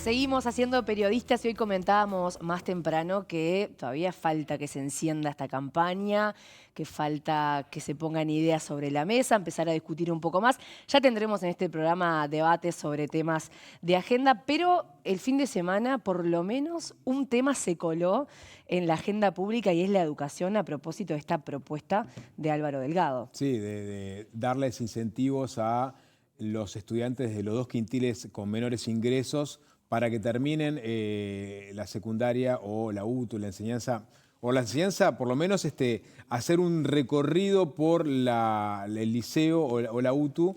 Seguimos haciendo periodistas y hoy comentábamos más temprano que todavía falta que se encienda esta campaña, que falta que se pongan ideas sobre la mesa, empezar a discutir un poco más. Ya tendremos en este programa debates sobre temas de agenda, pero el fin de semana por lo menos un tema se coló en la agenda pública y es la educación a propósito de esta propuesta de Álvaro Delgado. Sí, de darles incentivos a los estudiantes de los 2 quintiles con menores ingresos para que terminen la secundaria o la UTU, la enseñanza, por lo menos hacer un recorrido por el liceo o la UTU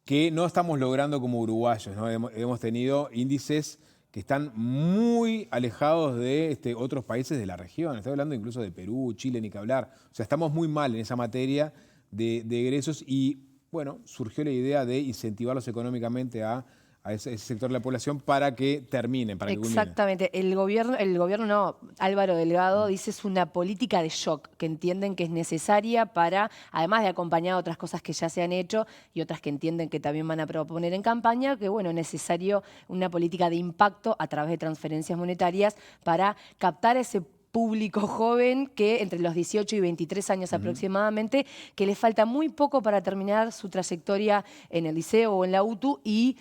que no estamos logrando como uruguayos, ¿no? Hemos tenido índices que están muy alejados de otros países de la región. Estoy hablando incluso de Perú, Chile, ni que hablar. O sea, estamos muy mal en esa materia de egresos y, bueno, surgió la idea de incentivarlos económicamente a ese sector de la población para que terminen, para que culminen. Exactamente. El gobierno no, Álvaro Delgado dice es una política de shock que entienden que es necesaria para, además de acompañar otras cosas que ya se han hecho y otras que entienden que también van a proponer en campaña, que bueno, es necesario una política de impacto a través de transferencias monetarias para captar ese público joven que entre los 18 y 23 años aproximadamente, que le falta muy poco para terminar su trayectoria en el liceo o en la UTU y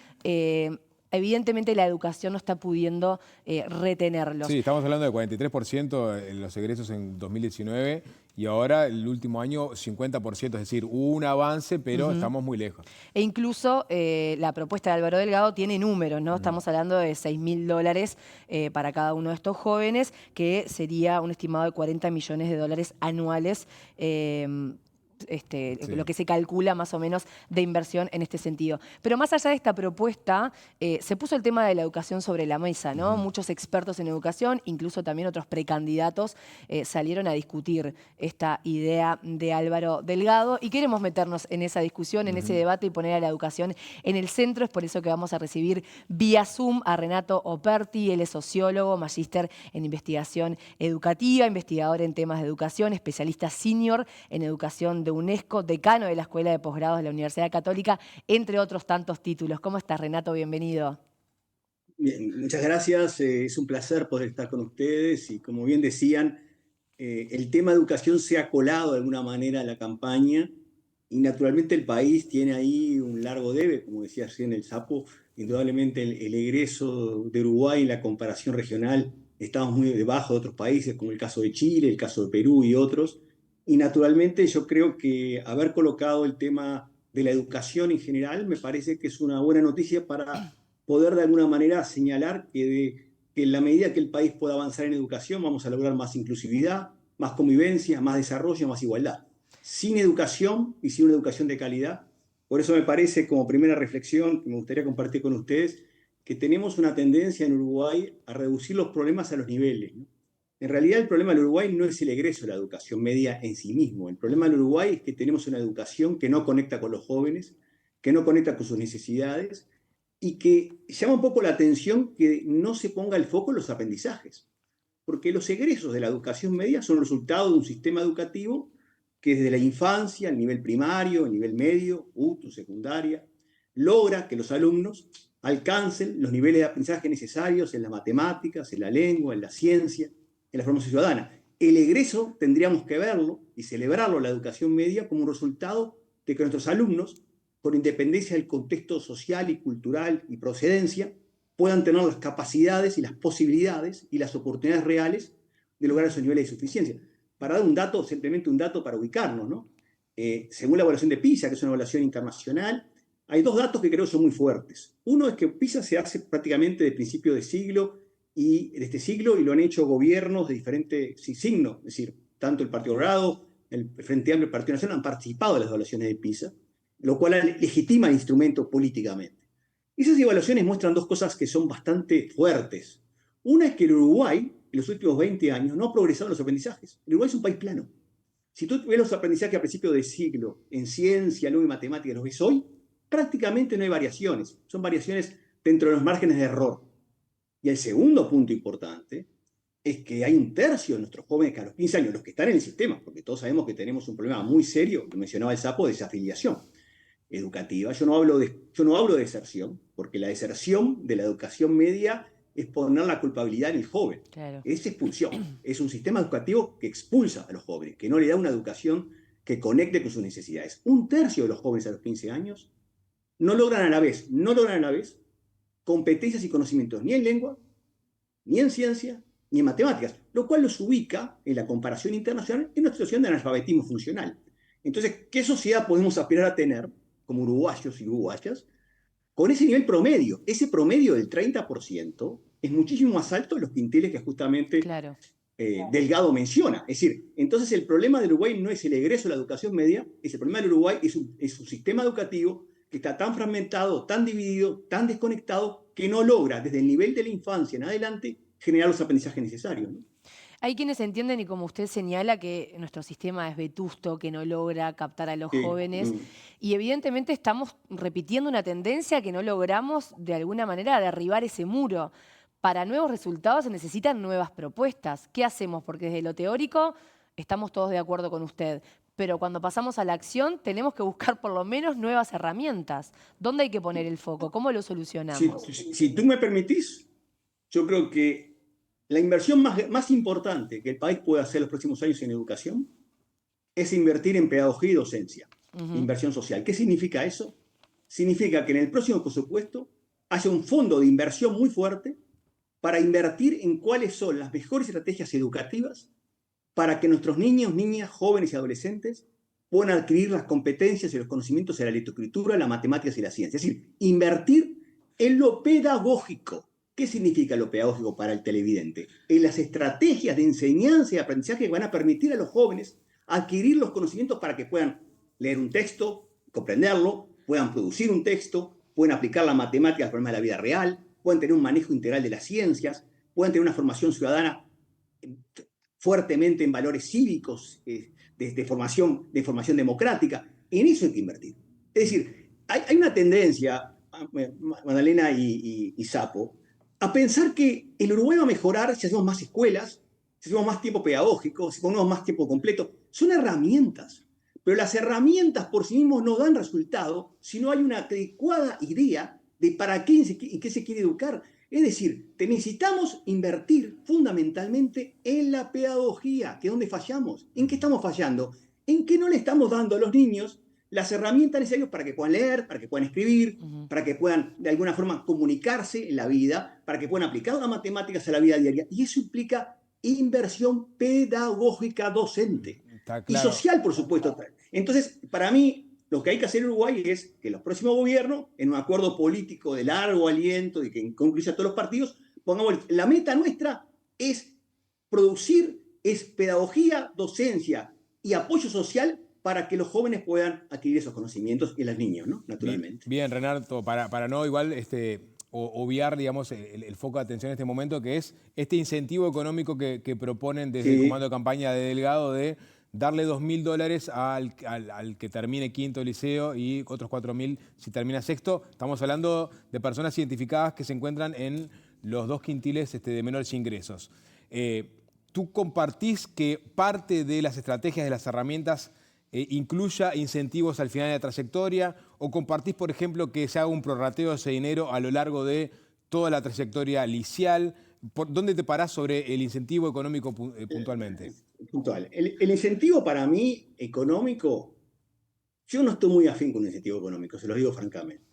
evidentemente la educación no está pudiendo retenerlos. Sí, estamos hablando de 43% en los egresos en 2019 y ahora el último año 50%, es decir, hubo un avance, pero estamos muy lejos. E incluso la propuesta de Álvaro Delgado tiene números, ¿no? Estamos hablando de $6.000 para cada uno de estos jóvenes, que sería un estimado de $40 millones anuales. Sí. Lo que se calcula más o menos de inversión en este sentido. Pero más allá de esta propuesta, se puso el tema de la educación sobre la mesa, ¿no? Muchos expertos en educación, incluso también otros precandidatos, salieron a discutir esta idea de Álvaro Delgado y queremos meternos en esa discusión, en ese debate y poner a la educación en el centro. Es por eso que vamos a recibir vía Zoom a Renato Operti. Él es sociólogo, magíster en investigación educativa, investigador en temas de educación, especialista senior en educación de UNESCO, decano de la Escuela de Posgrados de la Universidad Católica, entre otros tantos títulos. ¿Cómo estás, Renato? Bienvenido. Bien, muchas gracias. Es un placer poder estar con ustedes y como bien decían, el tema de educación se ha colado de alguna manera a la campaña y naturalmente el país tiene ahí un largo debe, como decía recién el Sapo, indudablemente el egreso de Uruguay en la comparación regional estamos muy debajo de otros países como el caso de Chile, el caso de Perú y otros. Y naturalmente yo creo que haber colocado el tema de la educación en general me parece que es una buena noticia para poder de alguna manera señalar que en la medida que el país pueda avanzar en educación vamos a lograr más inclusividad, más convivencia, más desarrollo, más igualdad. Sin educación y sin una educación de calidad, por eso me parece como primera reflexión que me gustaría compartir con ustedes, que tenemos una tendencia en Uruguay a reducir los problemas a los niveles, ¿no? En realidad el problema del Uruguay no es el egreso de la educación media en sí mismo. El problema del Uruguay es que tenemos una educación que no conecta con los jóvenes, que no conecta con sus necesidades y que llama un poco la atención que no se ponga el foco en los aprendizajes. Porque los egresos de la educación media son resultado de un sistema educativo que desde la infancia, el nivel primario, el nivel medio, UTU, secundaria, logra que los alumnos alcancen los niveles de aprendizaje necesarios en las matemáticas, en la lengua, en la ciencia, en la formación ciudadana. El egreso tendríamos que verlo y celebrarlo, la educación media, como un resultado de que nuestros alumnos, por independencia del contexto social y cultural y procedencia, puedan tener las capacidades y las posibilidades y las oportunidades reales de lograr esos niveles de suficiencia. Para dar un dato, simplemente un dato para ubicarnos, ¿no? Según la evaluación de PISA, que es una evaluación internacional, hay 2 datos que creo son muy fuertes. Uno es que PISA se hace prácticamente de principio de siglo y de este siglo y lo han hecho gobiernos de diferentes signos, es decir, tanto el Partido Colorado, el Frente Amplio y el Partido Nacional han participado en las evaluaciones de PISA, lo cual legitima el instrumento políticamente. Esas evaluaciones muestran 2 cosas que son bastante fuertes. Una es que el Uruguay, en los últimos 20 años, no ha progresado en los aprendizajes. El Uruguay es un país plano. Si tú ves los aprendizajes a principios de siglo en ciencia, lengua y matemáticas, los ves hoy, prácticamente no hay variaciones. Son variaciones dentro de los márgenes de error. Y el segundo punto importante es que hay un tercio de nuestros jóvenes que a los 15 años, los que están en el sistema, porque todos sabemos que tenemos un problema muy serio, lo mencionaba el Sapo, de desafiliación educativa. Yo no hablo de deserción, porque la deserción de la educación media es poner la culpabilidad en el joven. Claro. Es expulsión. Es un sistema educativo que expulsa a los jóvenes, que no le da una educación que conecte con sus necesidades. Un tercio de los jóvenes a los 15 años no logran a la vez competencias y conocimientos ni en lengua, ni en ciencia, ni en matemáticas, lo cual los ubica en la comparación internacional en una situación de analfabetismo funcional. Entonces, ¿qué sociedad podemos aspirar a tener como uruguayos y uruguayas con ese nivel promedio? Ese promedio del 30% es muchísimo más alto de los quintiles que justamente Claro. Delgado menciona. Es decir, entonces el problema del Uruguay no es el egreso a la educación media, el problema del Uruguay es un sistema educativo que está tan fragmentado, tan dividido, tan desconectado, que no logra desde el nivel de la infancia en adelante generar los aprendizajes necesarios, ¿no? Hay quienes entienden, y como usted señala, que nuestro sistema es vetusto, que no logra captar a los jóvenes, y evidentemente estamos repitiendo una tendencia que no logramos de alguna manera derribar ese muro. Para nuevos resultados se necesitan nuevas propuestas. ¿Qué hacemos? Porque desde lo teórico estamos todos de acuerdo con usted, pero cuando pasamos a la acción tenemos que buscar por lo menos nuevas herramientas. ¿Dónde hay que poner el foco? ¿Cómo lo solucionamos? Si tú me permitís, yo creo que la inversión más importante que el país puede hacer los próximos años en educación es invertir en pedagogía y docencia, inversión social. ¿Qué significa eso? Significa que en el próximo presupuesto haya un fondo de inversión muy fuerte para invertir en cuáles son las mejores estrategias educativas para que nuestros niños, niñas, jóvenes y adolescentes puedan adquirir las competencias y los conocimientos de la lectoescritura, las matemáticas y la ciencia. Es decir, invertir en lo pedagógico. ¿Qué significa lo pedagógico para el televidente? En las estrategias de enseñanza y aprendizaje que van a permitir a los jóvenes adquirir los conocimientos para que puedan leer un texto, comprenderlo, puedan producir un texto, puedan aplicar la matemática al problema de la vida real, puedan tener un manejo integral de las ciencias, puedan tener una formación ciudadana fuertemente en valores cívicos, de formación democrática. En eso hay que invertir. Es decir, hay una tendencia, Magdalena y Sapo, a pensar que el Uruguay va a mejorar si hacemos más escuelas, si hacemos más tiempo pedagógico, si ponemos más tiempo completo. Son herramientas, pero las herramientas por sí mismas no dan resultado si no hay una adecuada idea de para qué y qué se quiere educar. Es decir, necesitamos invertir fundamentalmente en la pedagogía, que es donde fallamos. ¿En qué estamos fallando? En que no le estamos dando a los niños las herramientas necesarias para que puedan leer, para que puedan escribir, para que puedan de alguna forma comunicarse en la vida, para que puedan aplicar las matemáticas a la vida diaria. Y eso implica inversión pedagógica docente. Está Y claro. social, por supuesto. Entonces, para mí, lo que hay que hacer en Uruguay es que los próximos gobiernos, en un acuerdo político de largo aliento y que incluya a todos los partidos, pongamos, la meta nuestra es producir, es pedagogía, docencia y apoyo social para que los jóvenes puedan adquirir esos conocimientos y los niños, ¿no? Naturalmente. Bien, Renato, para no igual obviar, digamos, el foco de atención en este momento, que es este incentivo económico que proponen desde el comando de campaña de Delgado de darle $2.000 al que termine quinto liceo y otros 4.000 si termina sexto. Estamos hablando de personas identificadas que se encuentran en los 2 quintiles de menores ingresos. ¿Tú compartís que parte de las estrategias, de las herramientas, incluya incentivos al final de la trayectoria? ¿O compartís, por ejemplo, que se haga un prorrateo de ese dinero a lo largo de toda la trayectoria liceal? ¿Dónde te parás sobre el incentivo económico puntualmente? Puntual. El incentivo para mí económico, yo no estoy muy afín con el incentivo económico, se lo digo francamente.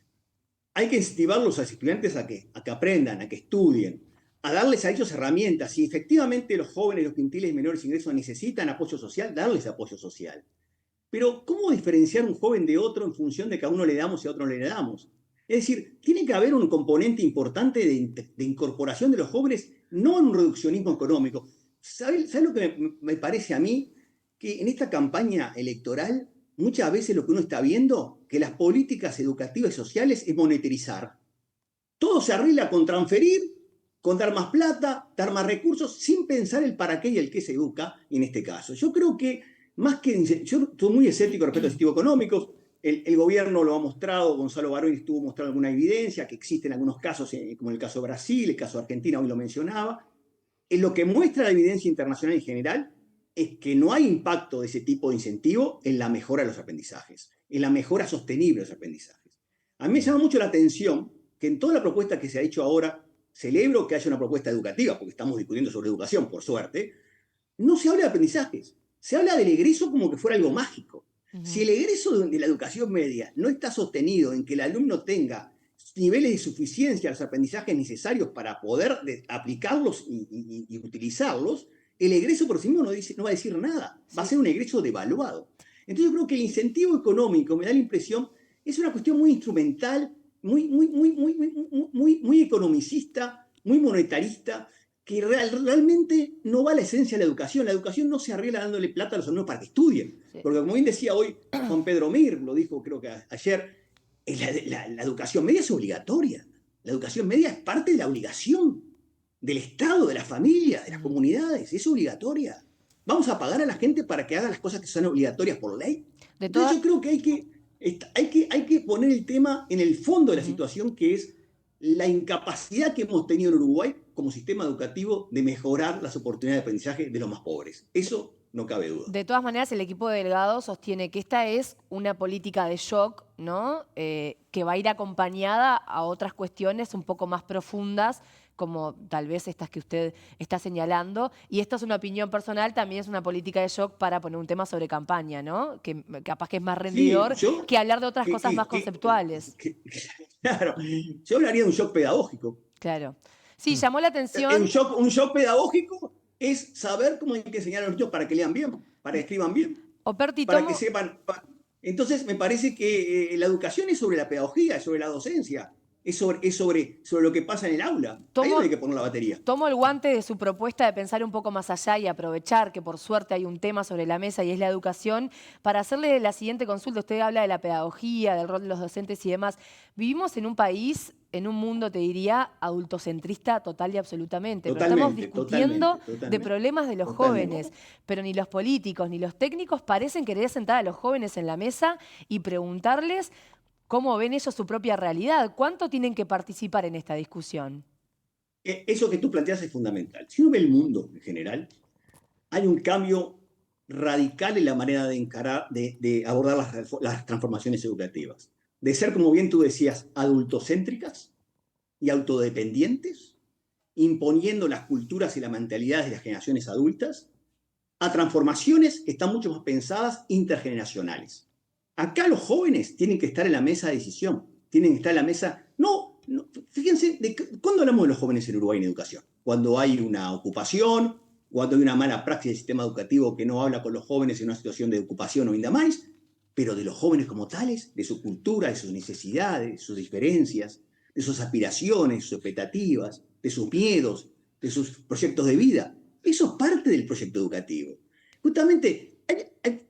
Hay que incentivarlos a los estudiantes a que aprendan, a que estudien, a darles a ellos herramientas. Si efectivamente los jóvenes, los quintiles de menores ingresos necesitan apoyo social, darles apoyo social. Pero ¿cómo diferenciar un joven de otro en función de que a uno le damos y a otro no le damos? Es decir, tiene que haber un componente importante de incorporación de los jóvenes, no en un reduccionismo económico. ¿Sabes lo que me parece a mí? Que en esta campaña electoral muchas veces lo que uno está viendo, que las políticas educativas y sociales es monetarizar. Todo se arregla con transferir, con dar más plata, dar más recursos, sin pensar el para qué y el qué se educa en este caso. Yo creo que más que... Yo estoy muy escéptico respecto a incentivos económicos. El gobierno lo ha mostrado, Gonzalo Baroni estuvo mostrando alguna evidencia, que existen algunos casos, como el caso de Brasil, el caso de Argentina, hoy lo mencionaba. Lo que muestra la evidencia internacional en general es que no hay impacto de ese tipo de incentivo en la mejora de los aprendizajes, en la mejora sostenible de los aprendizajes. A mí me llama mucho la atención que en toda la propuesta que se ha hecho ahora celebro que haya una propuesta educativa, porque estamos discutiendo sobre educación, por suerte, no se habla de aprendizajes, se habla del egreso como que fuera algo mágico. Si el egreso de la educación media no está sostenido en que el alumno tenga niveles de suficiencia, los aprendizajes necesarios para poder aplicarlos y utilizarlos, el egreso por sí mismo no va a decir nada, va a ser un egreso devaluado. Entonces yo creo que el incentivo económico, me da la impresión, es una cuestión muy instrumental, muy economicista, muy monetarista, que realmente no va a la esencia de la educación. La educación no se arregla dándole plata a los alumnos para que estudien. Sí. Porque como bien decía hoy Juan Pedro Mir, lo dijo creo que ayer, la educación media es obligatoria. La educación media es parte de la obligación del Estado, de la familia, de las comunidades. Es obligatoria. ¿Vamos a pagar a la gente para que haga las cosas que son obligatorias por ley? Entonces yo creo que hay que poner el tema en el fondo de la situación, que es la incapacidad que hemos tenido en Uruguay como sistema educativo de mejorar las oportunidades de aprendizaje de los más pobres. Eso no cabe duda. De todas maneras, el equipo de Delgado sostiene que esta es una política de shock, ¿no? Que va a ir acompañada a otras cuestiones un poco más profundas, como tal vez estas que usted está señalando. Y esto es una opinión personal, también es una política de shock para poner un tema sobre campaña, ¿no? Que capaz que es más rendidor que hablar de otras cosas más conceptuales. Claro, yo hablaría de un shock pedagógico. Claro. Sí, llamó la atención. Un shock pedagógico es saber cómo hay que enseñar a los niños para que lean bien, para que escriban bien, Operti, para que sepan. Entonces me parece que la educación es sobre la pedagogía, es sobre la docencia, es sobre lo que pasa en el aula. Ahí hay que poner la batería. Tomo el guante de su propuesta de pensar un poco más allá y aprovechar que por suerte hay un tema sobre la mesa y es la educación, para hacerle la siguiente consulta. Usted habla de la pedagogía, del rol de los docentes y demás. Vivimos en un país, en un mundo, te diría, adultocentrista total y absolutamente. Pero estamos discutiendo de problemas de los jóvenes, pero ni los políticos ni los técnicos parecen querer sentar a los jóvenes en la mesa y preguntarles cómo ven ellos su propia realidad. ¿Cuánto tienen que participar en esta discusión? Eso que tú planteas es fundamental. Si uno ve el mundo en general, hay un cambio radical en la manera de encarar, de abordar las transformaciones educativas. De ser, como bien tú decías, adultocéntricas y autodependientes, imponiendo las culturas y las mentalidades de las generaciones adultas, a transformaciones que están mucho más pensadas intergeneracionales. Acá los jóvenes tienen que estar en la mesa de decisión, tienen que estar en la mesa. Fíjense, ¿cuándo hablamos de los jóvenes en Uruguay en educación? Cuando hay una ocupación, cuando hay una mala praxis del sistema educativo que no habla con los jóvenes en una situación de ocupación o indamás, pero de los jóvenes como tales, de su cultura, de sus necesidades, de sus diferencias, de sus aspiraciones, sus expectativas, de sus miedos, de sus proyectos de vida. Eso es parte del proyecto educativo. Justamente,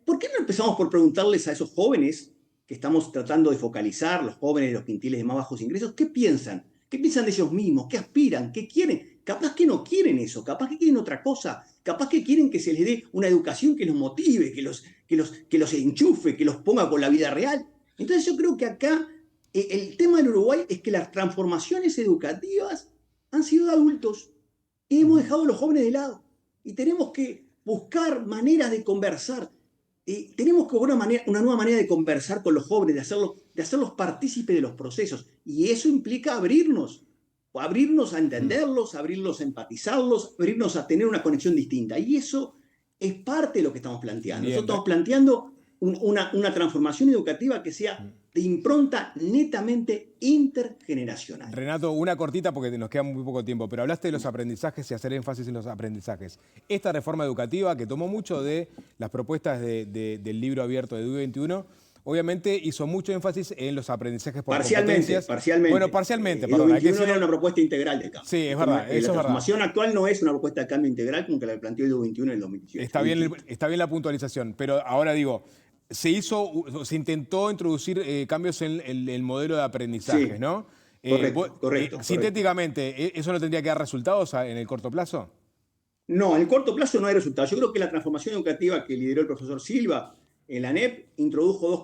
¿por qué no empezamos por preguntarles a esos jóvenes que estamos tratando de focalizar, los jóvenes de los quintiles de más bajos ingresos, qué piensan? ¿Qué piensan de ellos mismos? ¿Qué aspiran? ¿Qué quieren? Capaz que no quieren eso, capaz que quieren otra cosa, capaz que quieren que se les dé una educación que los motive, que los enchufe, que los ponga con la vida real. Entonces yo creo que acá el tema del Uruguay es que las transformaciones educativas han sido de adultos y hemos dejado a los jóvenes de lado. Y tenemos que buscar maneras de conversar. Tenemos que buscar una nueva manera de conversar con los jóvenes, de hacerlos partícipes de los procesos. Y eso implica abrirnos a entenderlos, abrirlos a empatizarlos, abrirnos a tener una conexión distinta. Y eso es parte de lo que estamos planteando. Nosotros estamos planteando una transformación educativa que sea de impronta netamente intergeneracional. Renato, una cortita porque nos queda muy poco tiempo, pero hablaste de los aprendizajes y hacer énfasis en los aprendizajes. Esta reforma educativa, que tomó mucho de las propuestas del libro abierto de DUI 21, obviamente hizo mucho énfasis en los aprendizajes por competencias. Parcialmente. Bueno, parcialmente, perdón. El 21 era una propuesta integral de cambio. Sí, es verdad, eso es verdad. La transformación actual no es una propuesta de cambio integral como que la planteó el DUI 21 en el 2018. Está bien la puntualización, pero ahora digo, se intentó introducir cambios en el modelo de aprendizaje, sí, ¿no? Correcto. Sintéticamente, ¿eso no tendría que dar resultados en el corto plazo? No, en el corto plazo no hay resultados. Yo creo que la transformación educativa que lideró el profesor Silva en la ANEP introdujo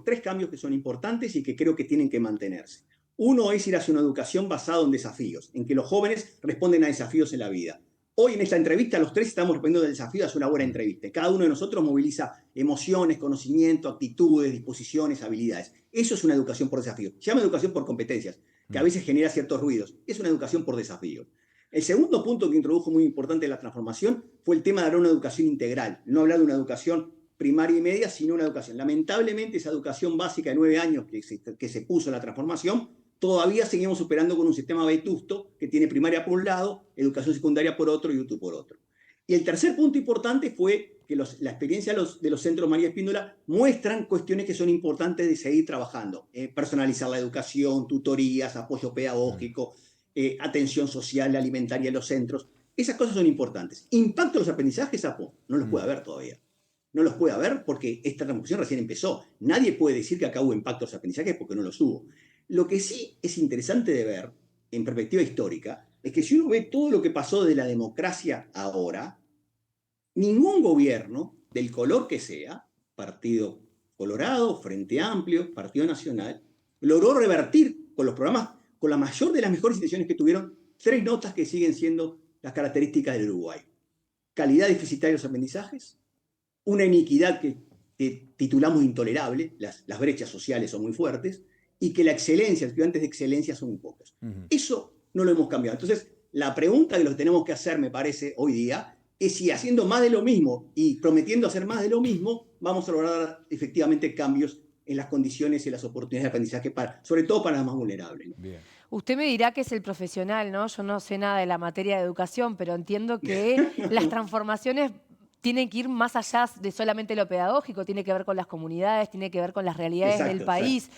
tres cambios que son importantes y que creo que tienen que mantenerse. Uno es ir hacia una educación basada en desafíos, en que los jóvenes responden a desafíos en la vida. Hoy en esta entrevista los tres estamos respondiendo del desafío, es una buena entrevista. Cada uno de nosotros moviliza emociones, conocimiento, actitudes, disposiciones, habilidades. Eso es una educación por desafío. Se llama educación por competencias, que a veces genera ciertos ruidos. Es una educación por desafío. El segundo punto que introdujo muy importante en la transformación fue el tema de dar una educación integral. No hablar de una educación primaria y media, sino una educación. Lamentablemente, esa educación básica de 9 años que se puso en la transformación, todavía seguimos operando con un sistema vetusto que tiene primaria por un lado, educación secundaria por otro y UTU por otro. Y el tercer punto importante fue que la experiencia de los centros María Espíndola muestran cuestiones que son importantes de seguir trabajando. Personalizar la educación, tutorías, apoyo pedagógico, atención social, alimentaria en los centros. Esas cosas son importantes. Impacto en los aprendizajes, no los puede haber todavía. No los puede haber porque esta transformación recién empezó. Nadie puede decir que acá hubo impacto en los aprendizajes porque no los hubo. Lo que sí es interesante de ver, en perspectiva histórica, es que si uno ve todo lo que pasó de la democracia ahora, ningún gobierno, del color que sea, Partido Colorado, Frente Amplio, Partido Nacional, logró revertir con los programas, con la mayor de las mejores intenciones que tuvieron, 3 notas que siguen siendo las características del Uruguay. Calidad deficitaria de los aprendizajes, una iniquidad que titulamos intolerable, las brechas sociales son muy fuertes, y que la excelencia, los estudiantes de excelencia son muy pocos. Eso no lo hemos cambiado. Entonces, la pregunta que nos tenemos que hacer, me parece, hoy día, es si haciendo más de lo mismo y prometiendo hacer más de lo mismo, vamos a lograr efectivamente cambios en las condiciones y las oportunidades de aprendizaje, sobre todo para los más vulnerables, ¿no? Bien. Usted me dirá que es el profesional, ¿no? Yo no sé nada de la materia de educación, pero entiendo que las transformaciones tienen que ir más allá de solamente lo pedagógico, tiene que ver con las comunidades, tiene que ver con las realidades del país.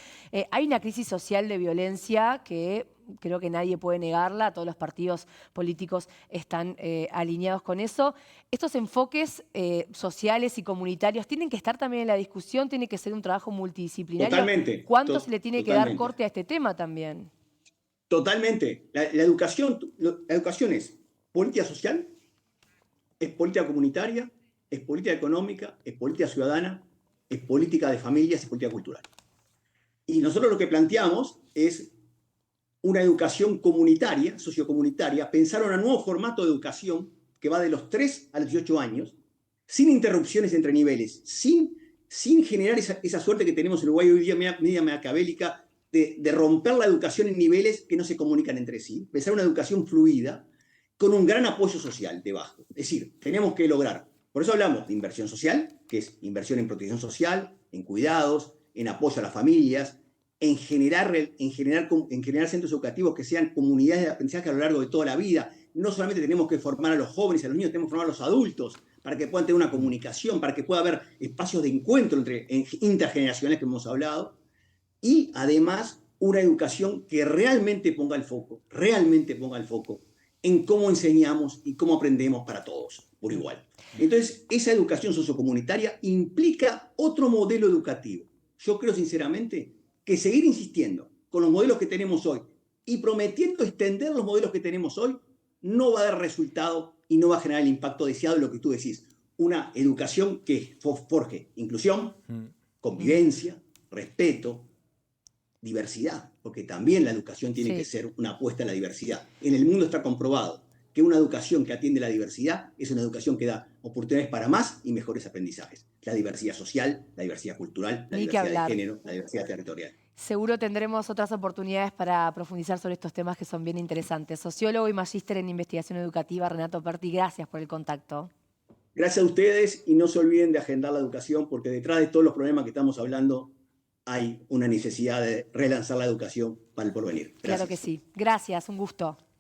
Hay una crisis social de violencia que creo que nadie puede negarla, todos los partidos políticos están alineados con eso. Estos enfoques sociales y comunitarios tienen que estar también en la discusión, tiene que ser un trabajo multidisciplinario. Totalmente. ¿Cuánto se le tiene que dar corte a este tema también? Totalmente. La educación es política social, es política comunitaria, es política económica, es política ciudadana, es política de familias, es política cultural. Y nosotros lo que planteamos es una educación comunitaria, sociocomunitaria, pensar un nuevo formato de educación que va de los 3 a los 18 años, sin interrupciones entre niveles, sin generar esa suerte que tenemos en Uruguay hoy día media maquiavélica de romper la educación en niveles que no se comunican entre sí, pensar una educación fluida, con un gran apoyo social debajo. Es decir, tenemos que lograr, por eso hablamos de inversión social, que es inversión en protección social, en cuidados, en apoyo a las familias, en generar centros educativos que sean comunidades de aprendizaje a lo largo de toda la vida. No solamente tenemos que formar a los jóvenes, a los niños, tenemos que formar a los adultos para que puedan tener una comunicación, para que pueda haber espacios de encuentro intergeneracionales que hemos hablado, y además una educación que realmente ponga el foco en cómo enseñamos y cómo aprendemos para todos, por igual. Entonces, esa educación sociocomunitaria implica otro modelo educativo. Yo creo sinceramente que seguir insistiendo con los modelos que tenemos hoy y prometiendo extender los modelos que tenemos hoy no va a dar resultado y no va a generar el impacto deseado de lo que tú decís. Una educación que forje inclusión, convivencia, respeto, diversidad, porque también la educación tiene que ser una apuesta a la diversidad. En el mundo está comprobado que una educación que atiende la diversidad es una educación que da oportunidades para más y mejores aprendizajes. La diversidad social, la diversidad cultural, la diversidad de género, la diversidad territorial. Seguro tendremos otras oportunidades para profundizar sobre estos temas que son bien interesantes. Sociólogo y magíster en investigación educativa, Renato Perti, gracias por el contacto. Gracias a ustedes y no se olviden de agendar la educación porque detrás de todos los problemas que estamos hablando hay una necesidad de relanzar la educación para el porvenir. Gracias. Claro que sí. Gracias, un gusto.